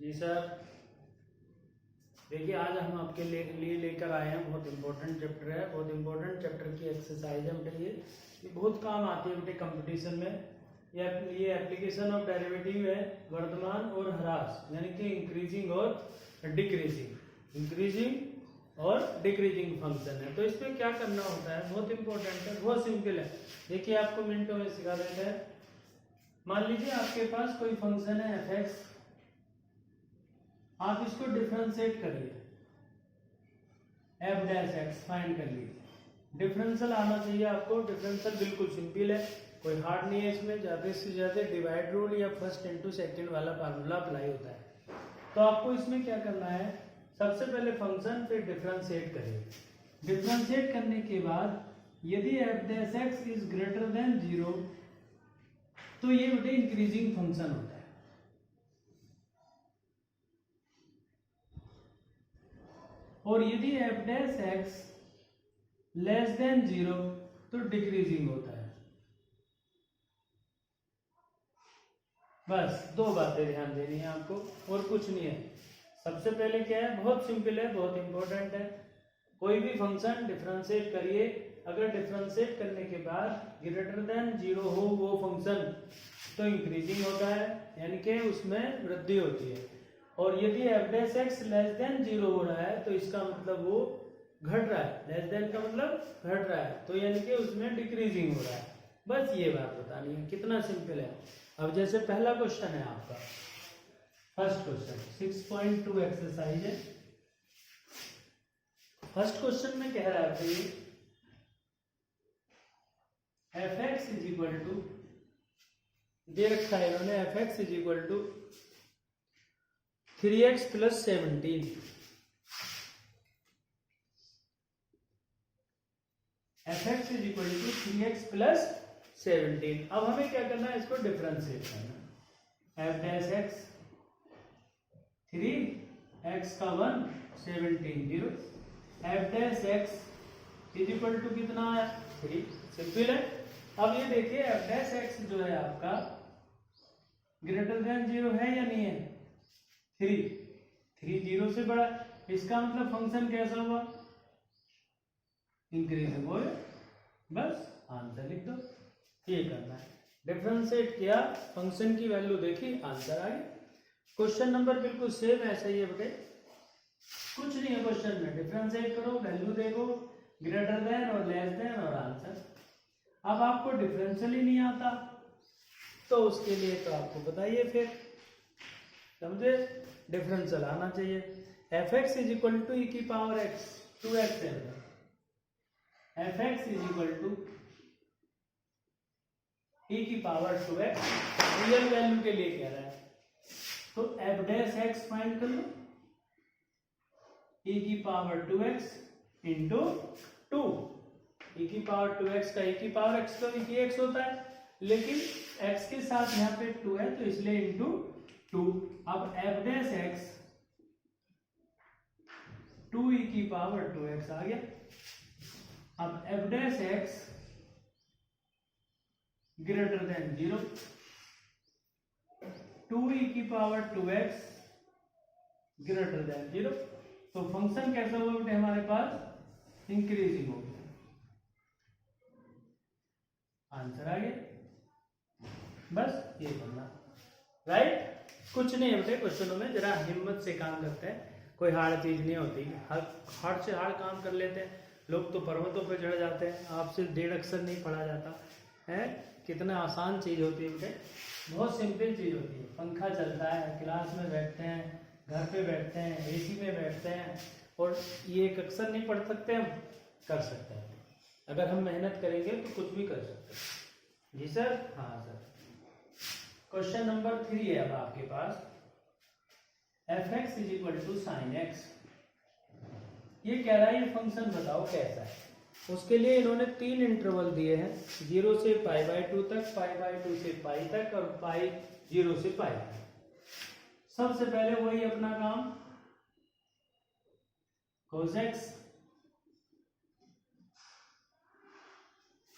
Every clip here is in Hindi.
जी सर, देखिए आज हम आपके लिए लेकर आए हैं बहुत इंपॉर्टेंट चैप्टर है। बहुत इंपॉर्टेंट चैप्टर की एक्सरसाइज है बेटे। ये बहुत काम आती है बेटे कंपटीशन में। ये एप्लीकेशन ऑफ डेरिवेटिव है वर्तमान और ह्रास, यानी कि इंक्रीजिंग और डिक्रीजिंग फंक्शन है। तो इसमें क्या करना होता है, बहुत इंपॉर्टेंट है, बहुत सिंपल है। देखिए आपको मिनटों में सिखा देते हैं। मान लीजिए आपके पास कोई फंक्शन है एफ एक्स, आप इसको डिफरेंशिएट करिए, एफ डैश एक्स फाइंड कर लीजिए। डिफरेंशियल आना चाहिए आपको। डिफरेंशियल बिल्कुल सिंपल है, कोई हार्ड नहीं है। इसमें ज्यादा से ज्यादा डिवाइड रूल या फर्स्ट इनटू सेकंड वाला फार्मूला अप्लाई होता है। तो आपको इसमें क्या करना है, सबसे पहले फंक्शन फिर डिफरेंशिएट करिए। डिफरेंशिएट करने के बाद यदि F dash X is greater than 0 तो ये बेटे इंक्रीजिंग फंक्शन होता है। और यदि F dash x less than 0 तो डिक्रीजिंग होता है। बस दो बातें ध्यान देनी है आपको और कुछ नहीं है। सबसे पहले क्या है, बहुत सिंपल है, बहुत इंपॉर्टेंट है। कोई भी फंक्शन डिफरेंशिएट करिए, अगर डिफरेंशिएट करने के बाद ग्रेटर देन 0 हो वो फंक्शन तो इंक्रीजिंग होता है, यानी कि उसमें वृद्धि होती है। और यदि F dash x less than 0 हो रहा है तो इसका मतलब वो घट रहा है। लेस देन का मतलब घट रहा है, तो यानी कि उसमें डिक्रीजिंग हो रहा है। बस ये बात बतानी है, कितना सिंपल है। अब जैसे पहला क्वेश्चन है आपका, फर्स्ट क्वेश्चन 6.2 एक्सरसाइज है। फर्स्ट क्वेश्चन में कह रहा है f x is equal to, दे रखा है इन्होंने, f x is equal to 3x plus 17। F x is equal to 3x plus 17। अब हमें क्या करना है, इसको डिफरेंशिएट करना है। एफ डैश एक्स 3x का 1 17 0। F dash X is equal to कितना है 3, सिंपल है। अब ये देखिए एफ डैश एक्स जो है आपका ग्रेटर देन 0 है या नहीं है, 3 0 से बड़ा, इसका मतलब फंक्शन कैसा हुआ, इंक्रीजिंग हो। बस आंसर लिख दो, ये करना है। डिफरेंशिएट किया, फंक्शन की वैल्यू देखी, आंसर आ गया। क्वेश्चन नंबर बिल्कुल सेम ऐसा ही है बेटे, कुछ नहीं है क्वेश्चन में। डिफरेंशिएट करो, वैल्यू देखो, ग्रेटर देन और लेस देन और आंसर। अब आपको डिफरेंशियल ही नहीं आता तो उसके लिए तो आपको बताइए फिर, समझे, डिफरेंशियल आना चाहिए। F x is equal to e की पावर एक्स 2x है। F x is equal to e की पावर 2x, रियल वैल्यू के लिए कह रहा है। तो एफ डैश एक्स फाइंड कर लो, ई की पावर 2x इंटू 2। ई की पावर 2x का ई की पावर x तो ई की x होता है, लेकिन x के साथ यहाँ पे 2 है तो इसलिए इंटू 2। अब एफ डैश एक्स 2 ई की पावर 2x आ गया। अब F dash x greater than 0, 2 ई की पावर 2x ग्रेटर देन 0। तो फंक्शन कैसा हुआ बेटे हमारे पास, इंक्रीजिंग हो गया। आंसर आ गया, बस ये करना, राइट। कुछ नहीं है बेटे क्वेश्चनों में, जरा हिम्मत से काम करते हैं, कोई हार्ड चीज नहीं होती। हार्ड से हार्ड काम कर लेते हैं लोग, तो पर्वतों पे चढ़ जाते हैं। आपसे 1.5 अक्षर नहीं पढ़ा जाता है, कितना आसान चीज होती है बेटे, बहुत सिंपल चीज होती है। पंखा चलता है, क्लास में बैठते हैं, घर पे बैठते हैं, एसी में बैठते हैं, और ये 1 अक्षर नहीं पढ़ सकते, हम कर सकते हैं। अगर हम मेहनत करेंगे तो कुछ भी कर सकते हैं। जी सर, हाँ सर। क्वेश्चन नंबर 3 है अब आपके पास, f x is equal to sine x. ये कह रहा है ये फंक्शन बताओ कैसा है। उसके लिए इन्होंने 3 इंटरवल दिए हैं, 0 से π/2 तक, π/2 से π तक और π0 से π तक। सबसे पहले वही अपना काम, cos x।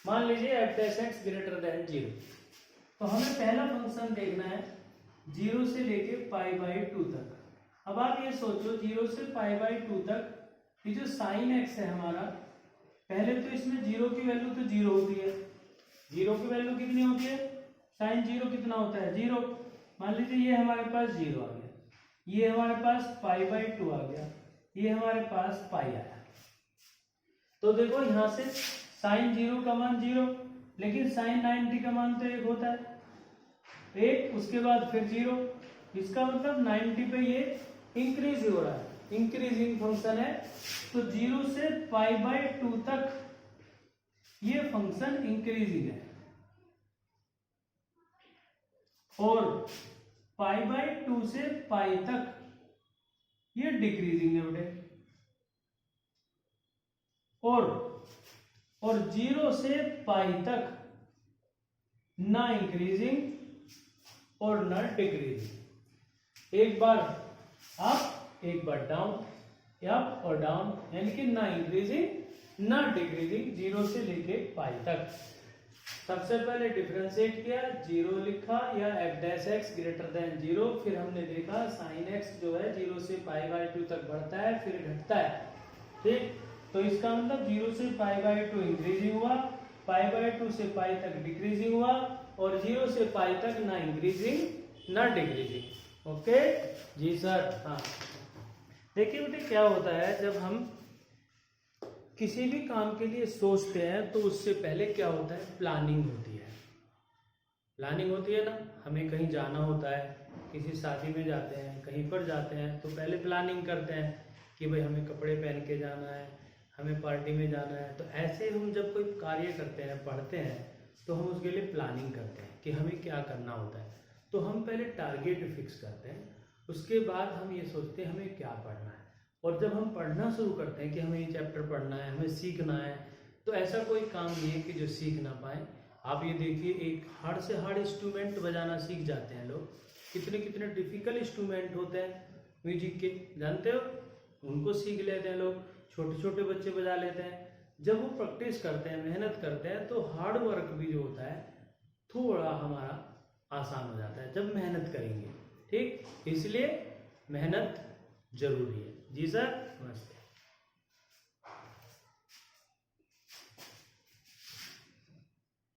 मान लीजिए F dash x greater than 0, तो हमें पहला फंक्शन देखना है 0 से लेके π/2 तक। अब आप ये सोचो 0 से π/2 तक ये जो साइन एक्स है हमारा, पहले तो इसमें 0 की वैल्यू तो 0 होती है। 0 की वैल्यू कितनी होती है? साइन 0 कितना होता है? 0। मान लीजिए ये हमारे पास 0 आ गया, ये हमारे पास π/2 आ गया, ये हमारे पास पाई आया। तो देखो यहां से साइन 0 का मान 0, लेकिन साइन 90 का मान तो 1 होता है, 1 उसके बाद फिर 0। इसका मतलब 90 पे ये इंक्रीज हो रहा है, इंक्रीजिंग फंक्शन है। तो 0 से π/2 तक ये फंक्शन इंक्रीजिंग है और π/2 से पाई तक ये डिक्रीजिंग है बेटे। और 0 से पाई तक ना इंक्रीजिंग और ना डिक्रीजिंग, एक बार अप एक बार डाउन, अप और डाउन, यानी कि ना इंक्रीजिंग ना डिक्रीजिंग 0 से लेके पाई तक। सबसे पहले डिफरेंशिएट किया, 0 लिखा या f' ग्रेटर देन 0, फिर हमने देखा साइन x जो है 0 से π/2 तक बढ़ता है फिर घटता है, ठीक। तो इसका मतलब 0 से π/2 इंक्रीजिंग हुआ, π/2 से पाई तक डिक्रीजिंग हुआ और 0 से पाई तक ना इंक्रीजिंग ना डिक्रीजिंग। ओके जी सर। हाँ देखिए बेटे क्या होता है, जब हम किसी भी काम के लिए सोचते हैं तो उससे पहले क्या होता है? प्लानिंग होती है। प्लानिंग होती है ना, हमें कहीं जाना होता है, किसी शादी में जाते हैं, कहीं पर जाते हैं तो पहले प्लानिंग करते हैं कि भाई हमें कपड़े पहन के जाना है, हमें पार्टी में जाना है। तो ऐसे हम जब कोई कार्य करते हैं, पढ़ते हैं, तो हम उसके लिए प्लानिंग करते हैं कि हमें क्या करना होता है। तो हम पहले टारगेट फिक्स करते हैं, उसके बाद हम ये सोचते हैं हमें क्या पढ़ना है। और जब हम पढ़ना शुरू करते हैं कि हमें ये चैप्टर पढ़ना है, हमें सीखना है, तो ऐसा कोई काम नहीं है कि जो सीख ना पाए। आप ये देखिए एक हार्ड से हार्ड इंस्ट्रूमेंट बजाना सीख जाते हैं लोग, कितने कितने डिफिकल्ट इंस्ट्रूमेंट होते हैं म्यूजिक के, जानते हो, उनको सीख लेते हैं लोग, छोटे छोटे बच्चे बजा लेते हैं। जब वो प्रैक्टिस करते हैं, मेहनत करते हैं, तो हार्ड वर्क भी जो होता है थोड़ा हमारा आसान हो जाता है जब मेहनत करेंगे, ठीक। इसलिए मेहनत जरूरी है। जी सर, नमस्ते।